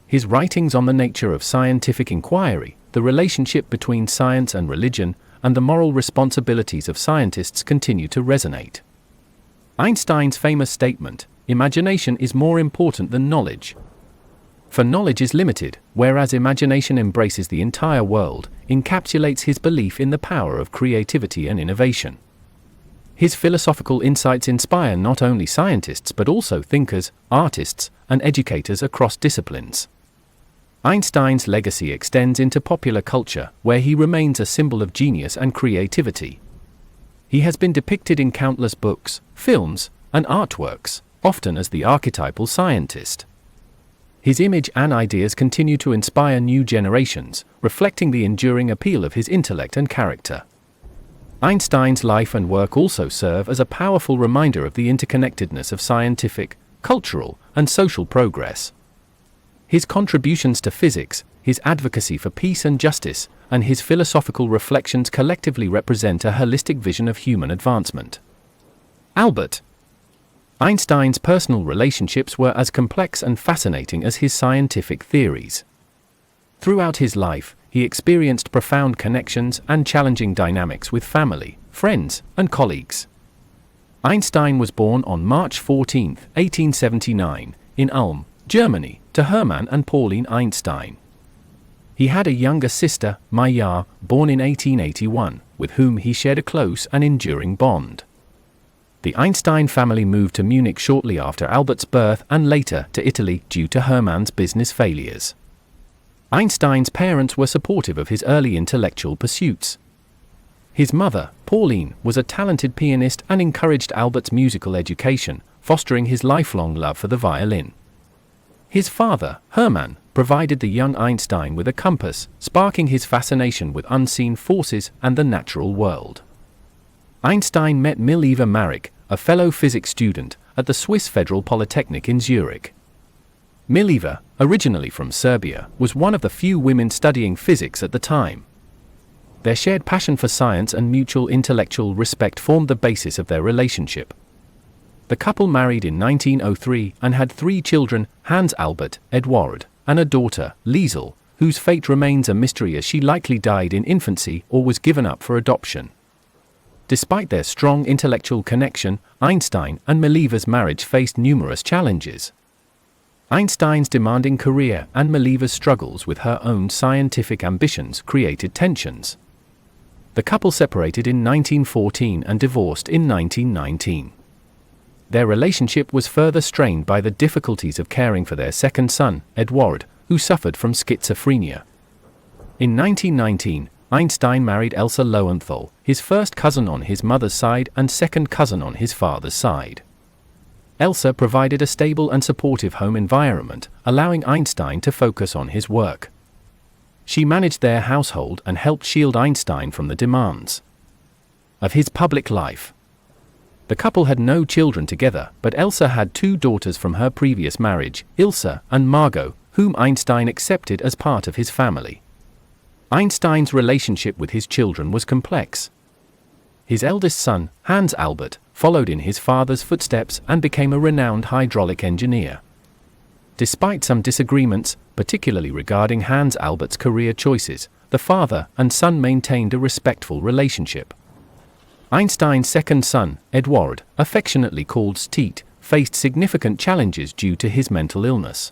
His writings on the nature of scientific inquiry, the relationship between science and religion, and the moral responsibilities of scientists continue to resonate. Einstein's famous statement, "Imagination is more important than knowledge. For knowledge is limited, whereas imagination embraces the entire world," encapsulates his belief in the power of creativity and innovation. His philosophical insights inspire not only scientists but also thinkers, artists, and educators across disciplines. Einstein's legacy extends into popular culture, where he remains a symbol of genius and creativity. He has been depicted in countless books, films, and artworks, often as the archetypal scientist. His image and ideas continue to inspire new generations, reflecting the enduring appeal of his intellect and character. Einstein's life and work also serve as a powerful reminder of the interconnectedness of scientific, cultural, and social progress. His contributions to physics, his advocacy for peace and justice, and his philosophical reflections collectively represent a holistic vision of human advancement. Albert Einstein's personal relationships were as complex and fascinating as his scientific theories. Throughout his life, he experienced profound connections and challenging dynamics with family, friends, and colleagues. Einstein was born on March 14, 1879, in Ulm, Germany, to Hermann and Pauline Einstein. He had a younger sister, Maya, born in 1881, with whom he shared a close and enduring bond. The Einstein family moved to Munich shortly after Albert's birth and later to Italy due to Hermann's business failures. Einstein's parents were supportive of his early intellectual pursuits. His mother, Pauline, was a talented pianist and encouraged Albert's musical education, fostering his lifelong love for the violin. His father, Hermann, provided the young Einstein with a compass, sparking his fascination with unseen forces and the natural world. Einstein met Mileva Maric, a fellow physics student, at the Swiss Federal Polytechnic in Zurich. Mileva, originally from Serbia, was one of the few women studying physics at the time. Their shared passion for science and mutual intellectual respect formed the basis of their relationship. The couple married in 1903 and had 3 children, Hans Albert, Eduard, and a daughter, Liesel, whose fate remains a mystery as she likely died in infancy or was given up for adoption. Despite their strong intellectual connection, Einstein and Mileva's marriage faced numerous challenges. Einstein's demanding career and Mileva's struggles with her own scientific ambitions created tensions. The couple separated in 1914 and divorced in 1919. Their relationship was further strained by the difficulties of caring for their second son, Eduard, who suffered from schizophrenia. In 1919, Einstein married Elsa Lowenthal, his first cousin on his mother's side and second cousin on his father's side. Elsa provided a stable and supportive home environment, allowing Einstein to focus on his work. She managed their household and helped shield Einstein from the demands of his public life. The couple had no children together, but Elsa had 2 daughters from her previous marriage, Ilse and Margot, whom Einstein accepted as part of his family. Einstein's relationship with his children was complex. His eldest son, Hans Albert, followed in his father's footsteps and became a renowned hydraulic engineer. Despite some disagreements, particularly regarding Hans Albert's career choices, the father and son maintained a respectful relationship. Einstein's second son, Eduard, affectionately called Steet, faced significant challenges due to his mental illness.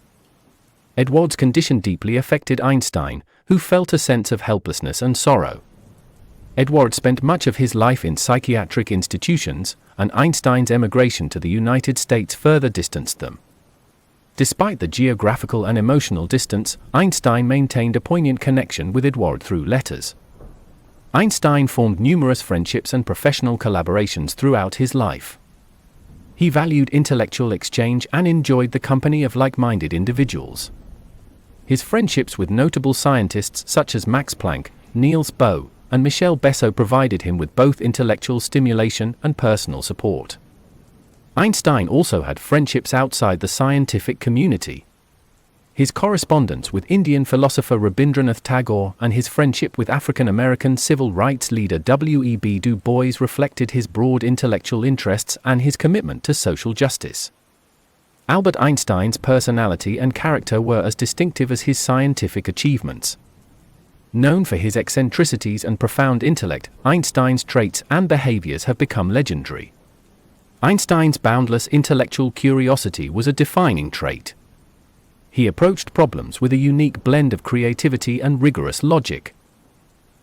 Eduard's condition deeply affected Einstein, who felt a sense of helplessness and sorrow. Eduard spent much of his life in psychiatric institutions, and Einstein's emigration to the United States further distanced them. Despite the geographical and emotional distance, Einstein maintained a poignant connection with Eduard through letters. Einstein formed numerous friendships and professional collaborations throughout his life. He valued intellectual exchange and enjoyed the company of like-minded individuals. His friendships with notable scientists such as Max Planck, Niels Bohr, and Michel Besso provided him with both intellectual stimulation and personal support. Einstein also had friendships outside the scientific community. His correspondence with Indian philosopher Rabindranath Tagore and his friendship with African-American civil rights leader W.E.B. Du Bois reflected his broad intellectual interests and his commitment to social justice. Albert Einstein's personality and character were as distinctive as his scientific achievements. Known for his eccentricities and profound intellect, Einstein's traits and behaviors have become legendary. Einstein's boundless intellectual curiosity was a defining trait. He approached problems with a unique blend of creativity and rigorous logic.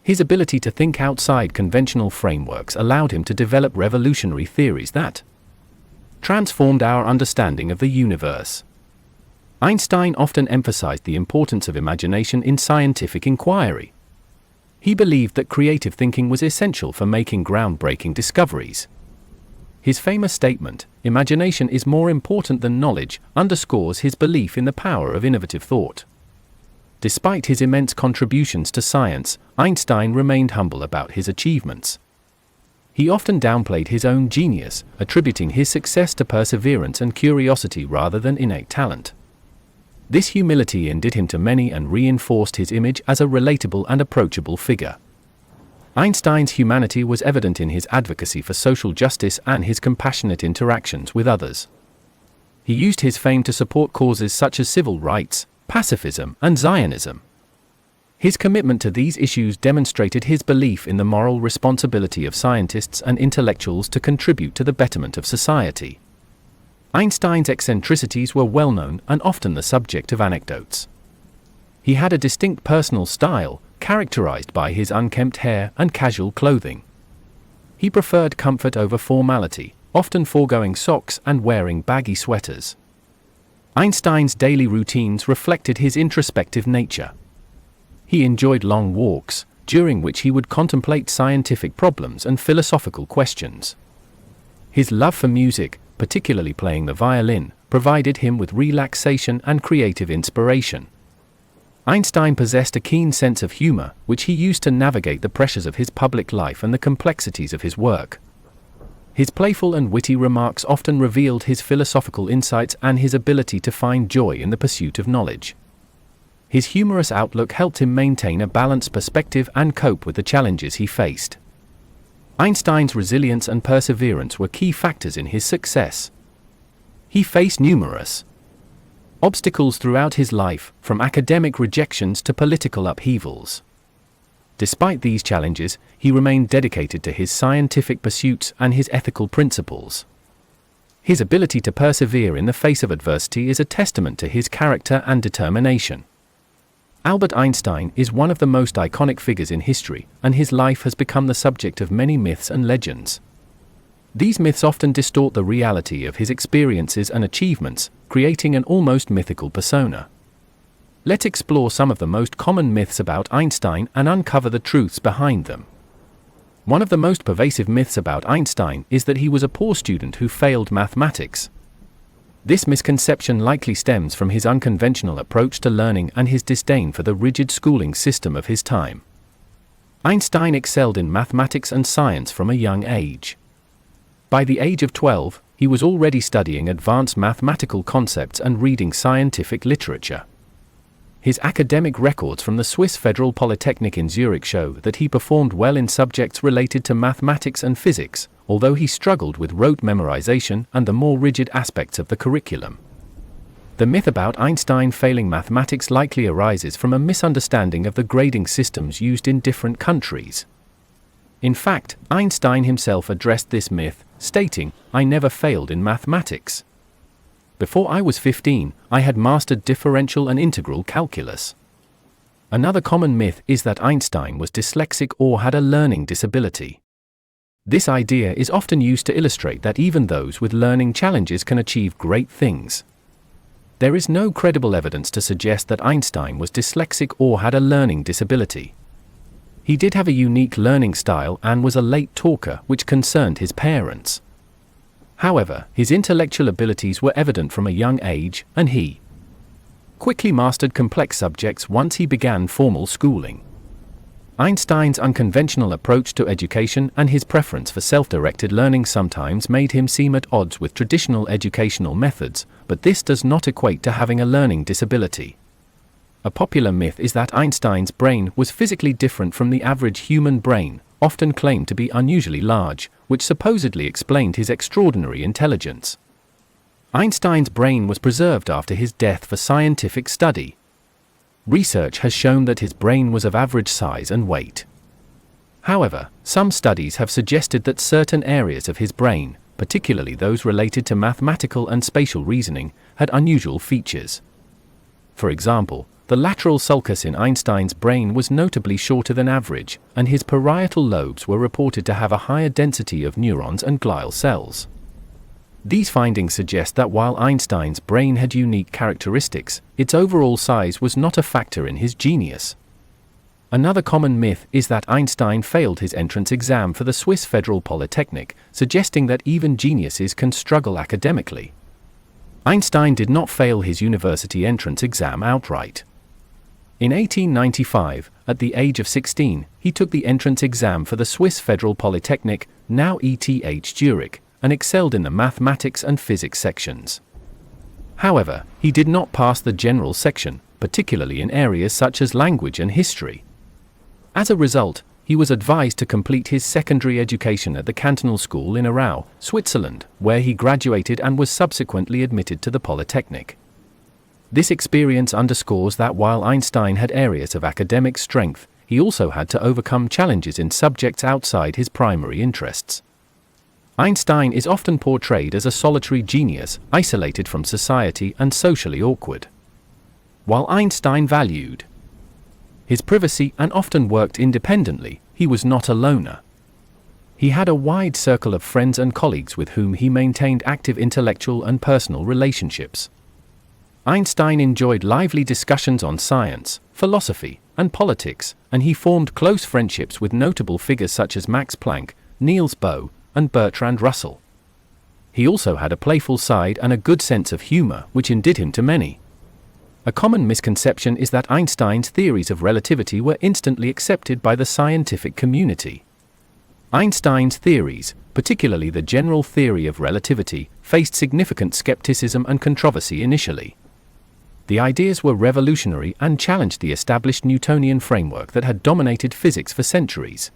His ability to think outside conventional frameworks allowed him to develop revolutionary theories that transformed our understanding of the universe. Einstein often emphasized the importance of imagination in scientific inquiry. He believed that creative thinking was essential for making groundbreaking discoveries. His famous statement, "Imagination is more important than knowledge," underscores his belief in the power of innovative thought. Despite his immense contributions to science, Einstein remained humble about his achievements. He often downplayed his own genius, attributing his success to perseverance and curiosity rather than innate talent. This humility endeared him to many and reinforced his image as a relatable and approachable figure. Einstein's humanity was evident in his advocacy for social justice and his compassionate interactions with others. He used his fame to support causes such as civil rights, pacifism, and Zionism. His commitment to these issues demonstrated his belief in the moral responsibility of scientists and intellectuals to contribute to the betterment of society. Einstein's eccentricities were well known and often the subject of anecdotes. He had a distinct personal style, characterized by his unkempt hair and casual clothing. He preferred comfort over formality, often foregoing socks and wearing baggy sweaters. Einstein's daily routines reflected his introspective nature. He enjoyed long walks, during which he would contemplate scientific problems and philosophical questions. His love for music, particularly playing the violin, provided him with relaxation and creative inspiration. Einstein possessed a keen sense of humor, which he used to navigate the pressures of his public life and the complexities of his work. His playful and witty remarks often revealed his philosophical insights and his ability to find joy in the pursuit of knowledge. His humorous outlook helped him maintain a balanced perspective and cope with the challenges he faced. Einstein's resilience and perseverance were key factors in his success. He faced numerous obstacles throughout his life, from academic rejections to political upheavals. Despite these challenges, he remained dedicated to his scientific pursuits and his ethical principles. His ability to persevere in the face of adversity is a testament to his character and determination. Albert Einstein is one of the most iconic figures in history, and his life has become the subject of many myths and legends. These myths often distort the reality of his experiences and achievements, creating an almost mythical persona. Let's explore some of the most common myths about Einstein and uncover the truths behind them. One of the most pervasive myths about Einstein is that he was a poor student who failed mathematics. This misconception likely stems from his unconventional approach to learning and his disdain for the rigid schooling system of his time. Einstein excelled in mathematics and science from a young age. By the age of 12, he was already studying advanced mathematical concepts and reading scientific literature. His academic records from the Swiss Federal Polytechnic in Zurich show that he performed well in subjects related to mathematics and physics, although he struggled with rote memorization and the more rigid aspects of the curriculum. The myth about Einstein failing mathematics likely arises from a misunderstanding of the grading systems used in different countries. In fact, Einstein himself addressed this myth, stating, "I never failed in mathematics. Before I was 15, I had mastered differential and integral calculus." Another common myth is that Einstein was dyslexic or had a learning disability. This idea is often used to illustrate that even those with learning challenges can achieve great things. There is no credible evidence to suggest that Einstein was dyslexic or had a learning disability. He did have a unique learning style and was a late talker, which concerned his parents. However, his intellectual abilities were evident from a young age, and he quickly mastered complex subjects once he began formal schooling. Einstein's unconventional approach to education and his preference for self-directed learning sometimes made him seem at odds with traditional educational methods, but this does not equate to having a learning disability. A popular myth is that Einstein's brain was physically different from the average human brain, often claimed to be unusually large, which supposedly explained his extraordinary intelligence. Einstein's brain was preserved after his death for scientific study. Research has shown that his brain was of average size and weight. However, some studies have suggested that certain areas of his brain, particularly those related to mathematical and spatial reasoning, had unusual features. For example, the lateral sulcus in Einstein's brain was notably shorter than average, and his parietal lobes were reported to have a higher density of neurons and glial cells. These findings suggest that while Einstein's brain had unique characteristics, its overall size was not a factor in his genius. Another common myth is that Einstein failed his entrance exam for the Swiss Federal Polytechnic, suggesting that even geniuses can struggle academically. Einstein did not fail his university entrance exam outright. In 1895, at the age of 16, he took the entrance exam for the Swiss Federal Polytechnic, now ETH Zurich, and excelled in the mathematics and physics sections. However, he did not pass the general section, particularly in areas such as language and history. As a result, he was advised to complete his secondary education at the Cantonal School in Aarau, Switzerland, where he graduated and was subsequently admitted to the Polytechnic. This experience underscores that while Einstein had areas of academic strength, he also had to overcome challenges in subjects outside his primary interests. Einstein is often portrayed as a solitary genius, isolated from society and socially awkward. While Einstein valued his privacy and often worked independently, he was not a loner. He had a wide circle of friends and colleagues with whom he maintained active intellectual and personal relationships. Einstein enjoyed lively discussions on science, philosophy, and politics, and he formed close friendships with notable figures such as Max Planck, Niels Bohr, and Bertrand Russell. He also had a playful side and a good sense of humor, which endeared him to many. A common misconception is that Einstein's theories of relativity were instantly accepted by the scientific community. Einstein's theories, particularly the general theory of relativity, faced significant skepticism and controversy initially. The ideas were revolutionary and challenged the established Newtonian framework that had dominated physics for centuries.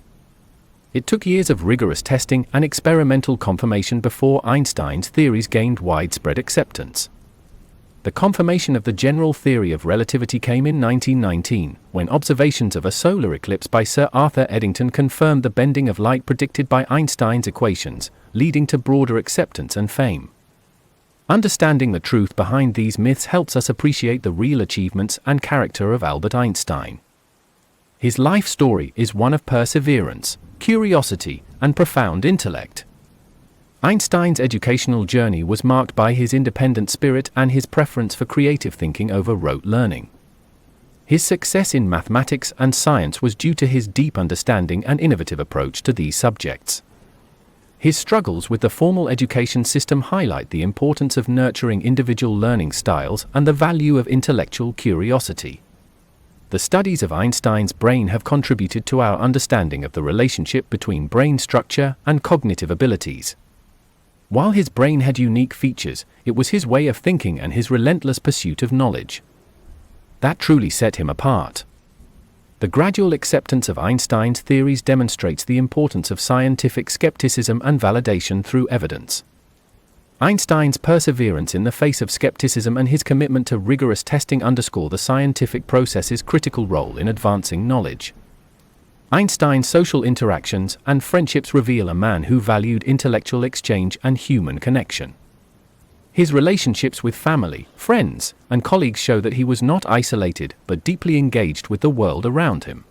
It took years of rigorous testing and experimental confirmation before Einstein's theories gained widespread acceptance. The confirmation of the general theory of relativity came in 1919, when observations of a solar eclipse by Sir Arthur Eddington confirmed the bending of light predicted by Einstein's equations, leading to broader acceptance and fame. Understanding the truth behind these myths helps us appreciate the real achievements and character of Albert Einstein. His life story is one of perseverance, curiosity, and profound intellect. Einstein's educational journey was marked by his independent spirit and his preference for creative thinking over rote learning. His success in mathematics and science was due to his deep understanding and innovative approach to these subjects. His struggles with the formal education system highlight the importance of nurturing individual learning styles and the value of intellectual curiosity. The studies of Einstein's brain have contributed to our understanding of the relationship between brain structure and cognitive abilities. While his brain had unique features, it was his way of thinking and his relentless pursuit of knowledge that truly set him apart. The gradual acceptance of Einstein's theories demonstrates the importance of scientific skepticism and validation through evidence. Einstein's perseverance in the face of skepticism and his commitment to rigorous testing underscore the scientific process's critical role in advancing knowledge. Einstein's social interactions and friendships reveal a man who valued intellectual exchange and human connection. His relationships with family, friends, and colleagues show that he was not isolated but deeply engaged with the world around him.